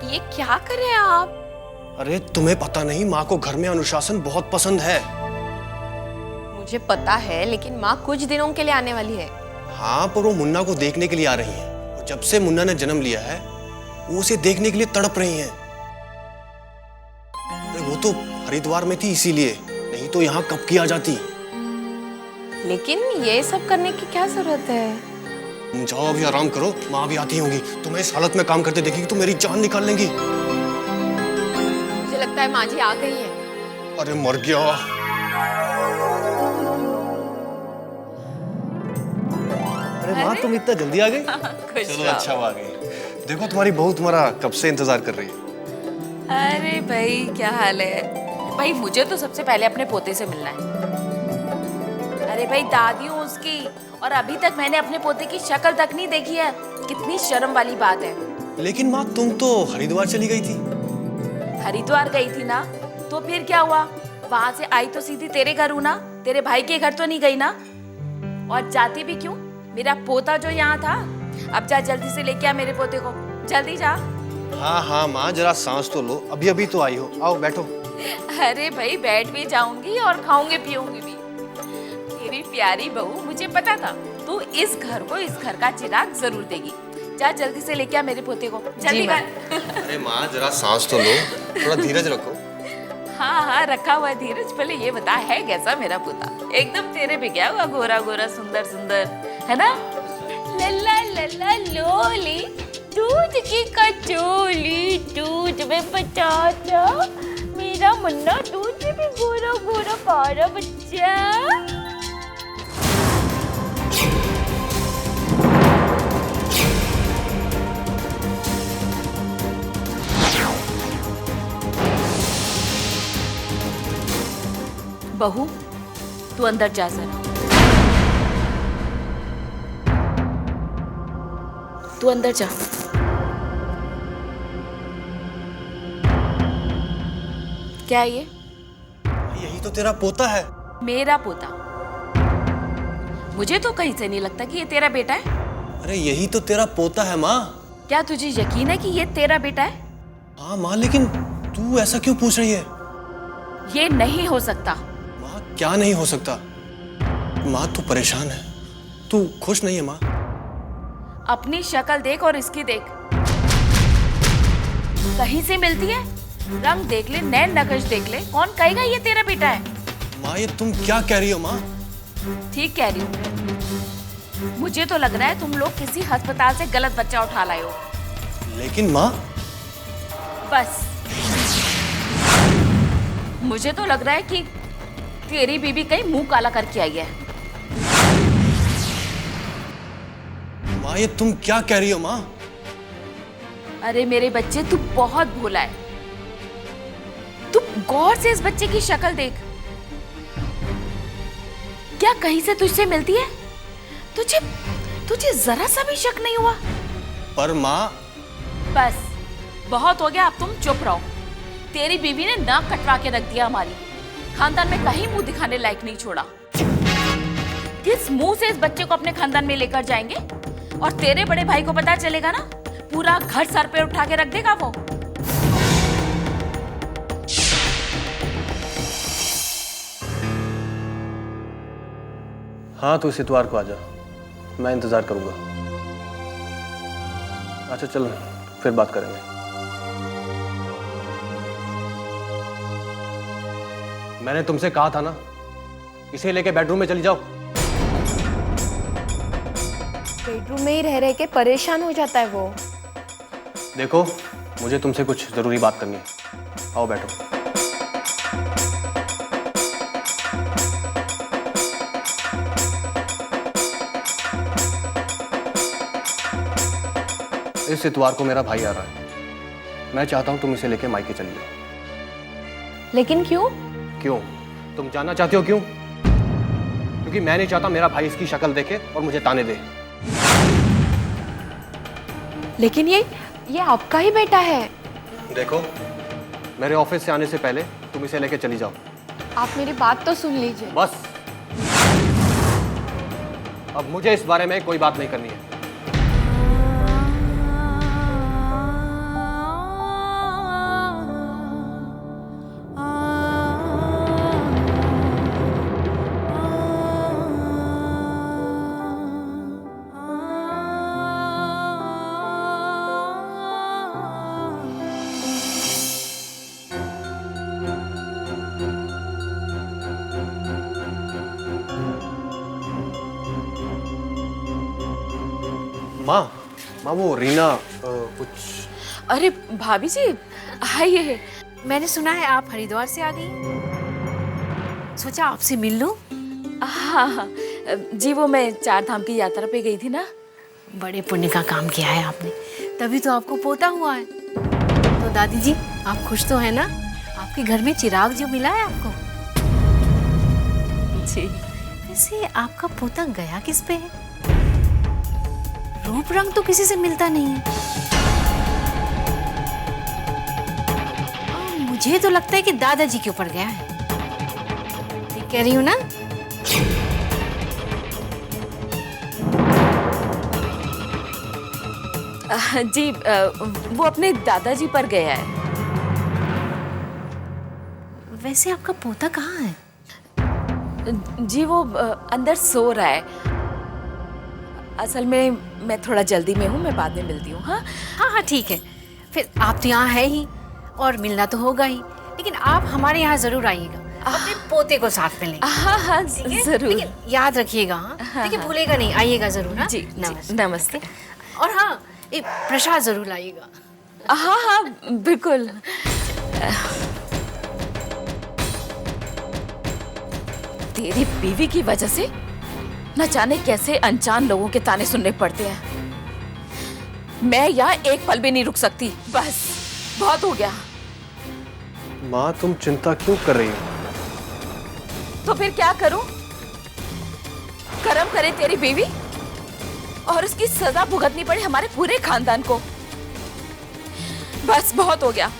ये क्या कर रहे हैं आप? अरे तुम्हें पता नहीं, माँ को घर में अनुशासन बहुत पसंद है। मुझे पता है, लेकिन माँ कुछ दिनों के लिए आने वाली है। हाँ, पर वो मुन्ना को देखने के लिए आ रही हैं। और जब से मुन्ना ने जन्म लिया है वो उसे देखने के लिए तड़प रही हैं। अरे वो तो हरिद्वार में थी इसीलिए, नहीं तो यहाँ कब की आ जाती। लेकिन ये सब करने की क्या जरूरत है? तुम जाओ, अभी आराम करो, माँ भी आती होंगी। तुम्हें इस हालत में काम करते देखेगी तो मेरी जान निकाल लेंगी। मुझे लगता है माँ जी आ गई है। अरे मर गया। अरे माँ, तुम इतना जल्दी आ गई? चलो अच्छा हुआ आ गई। देखो तुम्हारी बहू तुम्हारा कब से इंतजार कर रही है। अरे भाई क्या हाल है भाई, मुझे तो सबसे पहले अपने पोते से मिलना है। अरे भाई दादी हूँ उसकी, और अभी तक मैंने अपने पोते की शक्ल तक नहीं देखी है। कितनी शर्म वाली बात है। लेकिन माँ, तुम तो हरिद्वार चली गई थी। हरिद्वार गई थी ना, तो फिर क्या हुआ? वहां से आई तो सीधी तेरे घर हूँ ना, तेरे भाई के घर तो नहीं गई ना। और जाती भी क्यों? मेरा पोता जो यहाँ था। अब जा जल्दी से लेके आ मेरे पोते को, जल्दी जा। हाँ हाँ माँ, जरा सांस तो लो, अभी अभी तो आई हो। आओ बैठो। अरे भाई बैठ भी जाऊंगी और खाऊंगी पीऊंगी भी। मेरी प्यारी बहू, मुझे पता था तू इस घर को, इस घर का चिराग जरूर देगी। जा जल्दी से लेके आ मेरे पोते को, जल्दी कर। अरे माँ, जरा सांस तो लो, थोड़ा धीरज रखो। हाँ हाँ रखा हुआ धीरज। पहले ये बता, है कैसा मेरा पोता? एकदम तेरे पे गया हुआ, गोरा गोरा सुंदर सुंदर, है ना? लल्ला लल्ला लोली, दूध की कचौली, दूध में पटाटा, मेरा मुन्ना दूध में भी गोरा गोरा पारा बच्चा। बहू तू अंदर जा जरा, तू अंदर जा। क्या ये? यही तो तेरा पोता है। मेरा पोता? मुझे तो कहीं से नहीं लगता कि ये तेरा बेटा है। अरे यही तो तेरा पोता है माँ। क्या तुझे यकीन है कि ये तेरा बेटा है? हाँ माँ, लेकिन तू ऐसा क्यों पूछ रही है? ये नहीं हो सकता। माँ क्या नहीं हो सकता? माँ तू परेशान है, तू खुश नहीं है माँ? अपनी शक्ल देख और इसकी देख, कहीं से मिलती है? रंग देख ले, नैन नक्श देख ले, कौन कहेगा ये तेरा बेटा है? माँ ये तुम क्या कह रही हो माँ? ठीक कह रही हूँ। मुझे तो लग रहा है तुम लोग किसी अस्पताल से गलत बच्चा उठा लाए हो। लेकिन माँ, बस मुझे तो लग रहा है कि तेरी बीबी कहीं मुंह काला करके आई है। माँ ये तुम क्या कह रही हो माँ? अरे मेरे बच्चे, तू बहुत भोला है। तू गौर से इस बच्चे की शक्ल देख। क्या कहीं से तुझसे मिलती है? तुझे तुझे जरा सा भी शक नहीं हुआ? पर माँ, बस बहुत हो गया, अब तुम चुप रहो। तेरी बीवी ने नाक कटवा के रख दिया हमारी। खानदान में कहीं मुंह दिखाने लायक नहीं छोड़ा। किस मुंह से इस बच्चे को अपने खानदान में लेकर जाएंगे? और तेरे बड़े भाई को पता चलेगा ना, पूरा घर सर पे उठा के रख देगा वो। हाँ तो इस इतवार को आ जा, मैं इंतजार करूंगा। अच्छा चल, फिर बात करेंगे। मैंने तुमसे कहा था ना, इसे लेके बेडरूम में चली जाओ। बेडरूम में ही रह रह के परेशान हो जाता है वो। देखो, मुझे तुमसे कुछ जरूरी बात करनी है। आओ बैठो। इस इतवार को मेरा भाई आ रहा है। मैं चाहता हूं तुम इसे लेके मायके चली जाओ। लेकिन क्यों? क्यों? तुम जानना चाहते हो क्यों? क्योंकि मैं नहीं चाहता मेरा भाई इसकी शक्ल देखे और मुझे ताने दे। लेकिन ये आपका ही बेटा है। देखो, मेरे ऑफिस से आने से पहले तुम इसे लेके चली जाओ। आप मेरी बात तो सुन लीजिए। बस, अब मुझे इस बारे में कोई बात नहीं करनी है। माँ माँ वो रीना कुछ। अरे भाभी जी आइए। मैंने सुना है आप हरिद्वार से आ गई, सोचा आपसे मिल लूं। हाँ जी, वो मैं 4 धाम की यात्रा पे गई थी ना। बड़े पुण्य का काम किया है आपने, तभी तो आपको पोता हुआ है। तो दादी जी आप खुश तो है ना? आपके घर में चिराग जो मिला है आपको। जी वैसे आपका पोता गया किस पे है? रूप रंग तो किसी से मिलता नहीं है। मुझे तो लगता है कि दादाजी के ऊपर गया है। ठीक कह रही हूँ ना? जी वो अपने दादाजी पर गया है। वैसे आपका पोता कहाँ है? जी वो अंदर सो रहा है। असल में मैं थोड़ा जल्दी में हूँ, मैं बाद में मिलती हूँ। हाँ हाँ ठीक है, फिर आप तो यहाँ है ही और मिलना तो होगा ही, लेकिन आप हमारे यहाँ जरूर आइएगा, अपने पोते को साथ में लेंगे। हाँ जरूर। लेकिन याद रखिएगा, हाँ देखिए भूलेगा नहीं, आइएगा जरूर। हाँ जी नमस्ते। और हाँ एक प्रसाद जरूर लाइएगा। हाँ बिल्कुल। तेरी बीवी की वजह से न जाने कैसे अनजान लोगों के ताने सुनने पड़ते हैं। मैं यहाँ एक पल भी नहीं रुक सकती, बस बहुत हो गया। माँ तुम चिंता क्यों कर रही हो? तो फिर क्या करूं? कर्म करे तेरी बीवी और उसकी सजा भुगतनी पड़े हमारे पूरे खानदान को। बस बहुत हो गया।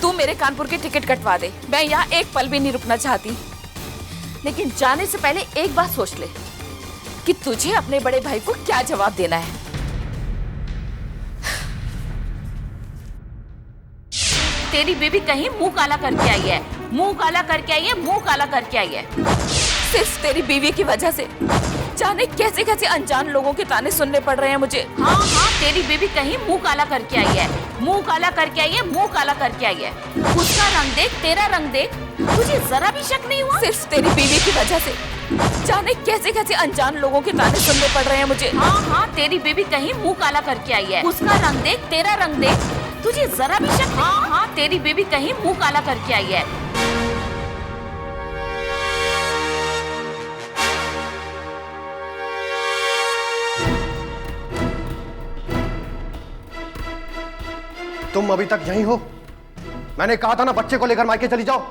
तू मेरे कानपुर की टिकट कटवा दे, मैं यहाँ एक पल भी नहीं रुकना चाहती। लेकिन जाने से पहले एक बात सोच ले कि तुझे अपने बड़े भाई को क्या जवाब देना है। तेरी बीबी कहीं मुंह काला करके आई है, मुंह काला करके आई है, मुंह काला करके आई है। सिर्फ तेरी बीवी की वजह से जाने कैसे कैसे अनजान लोगों के ताने सुनने पड़ रहे हैं मुझे। हाँ तेरी बीवी कहीं मुंह काला करके आई है, मुंह काला करके आई है, मुंह काला करके आई है। उसका रंग देख, तेरा रंग देख, तुझे जरा भी शक नहीं हुआ? सिर्फ तेरी बीवी की वजह से जाने कैसे कैसे अनजान लोगों के ताने सुनने पड़ रहे हैं मुझे। हाँ तेरी बीवी कहीं मुंह काला करके आई है। उसका रंग देख, तेरा रंग देख, तुझे जरा भी शक नहीं? हाँ तेरी बीवी कहीं मुंह काला करके आई है। तुम अभी तक यहीं हो? मैंने कहा था ना बच्चे को लेकर मायके चली जाओ।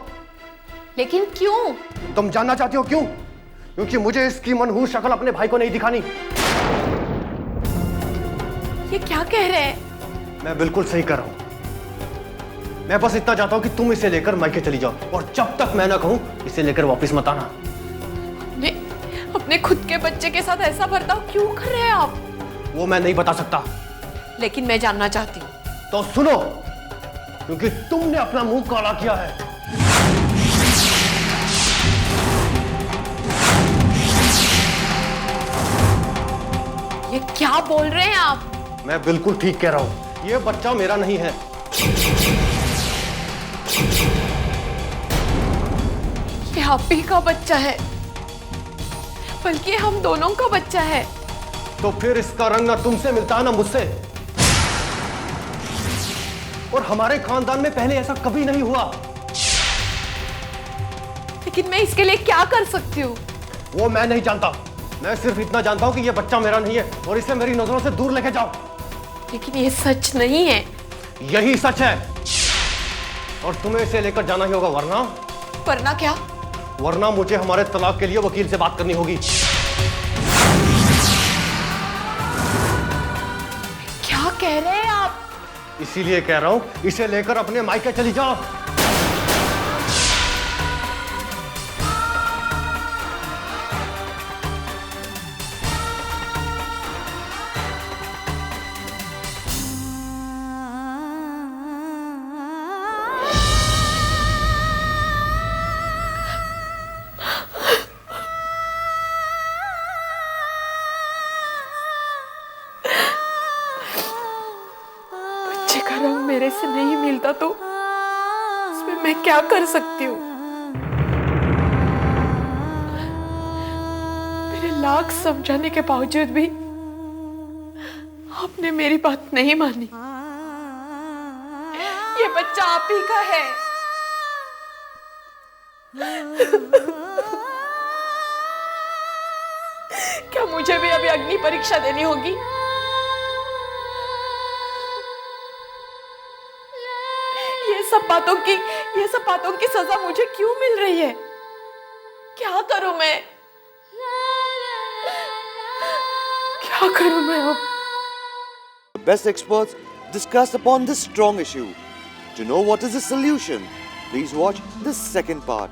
लेकिन क्यों? तुम जानना चाहती हो क्यों? क्योंकि मुझे इसकी मनहूस शक्ल अपने भाई को नहीं दिखानी। ये क्या कह रहे हैं? मैं बिल्कुल सही कर रहा हूं। मैं बस इतना चाहता हूं कि तुम इसे लेकर मायके चली जाओ, और जब तक मैं ना कहूं इसे लेकर वापस मत आना। अपने खुद के बच्चे के साथ ऐसा बर्ताव क्यों कर रहे हैं आप? वो मैं नहीं बता सकता। लेकिन मैं जानना चाहती हूँ। तो सुनो, क्योंकि तुमने अपना मुंह काला किया है। ये क्या बोल रहे हैं आप? मैं बिल्कुल ठीक कह रहा हूं। ये बच्चा मेरा नहीं है। ये आप ही का बच्चा है, बल्कि हम दोनों का बच्चा है। तो फिर इसका रंग ना तुमसे मिलता है ना मुझसे। और हमारे खानदान में पहले ऐसा कभी नहीं हुआ। लेकिन मैं इसके लिए क्या कर सकती हूँ? वो मैं नहीं जानता। मैं सिर्फ इतना जानता हूं कि ये बच्चा मेरा नहीं है, और इसे मेरी नजरों से दूर लेके जाओ। लेकिन ये सच नहीं है। यही सच है, और तुम्हें इसे लेकर जाना ही होगा, वरना क्या? वरना मुझे हमारे तलाक के लिए वकील से बात करनी होगी। क्या कह रहे हैं आप? इसीलिए कह रहा हूं, इसे लेकर अपने मायके चली जाओ। बच्चे का रंग मेरे से नहीं मिलता तो इसमें मैं क्या कर सकती हूँ? मेरे लाख समझाने के बावजूद भी आपने मेरी बात नहीं मानी। ये बच्चा आप ही का है। क्या मुझे भी अभी अग्नि परीक्षा देनी होगी? ये सब बातों की सजा मुझे क्यों मिल रही है? क्या करूं मैं? क्या करूं मैं अब? The best experts discuss upon this strong issue. To know what is the solution, please watch the second part.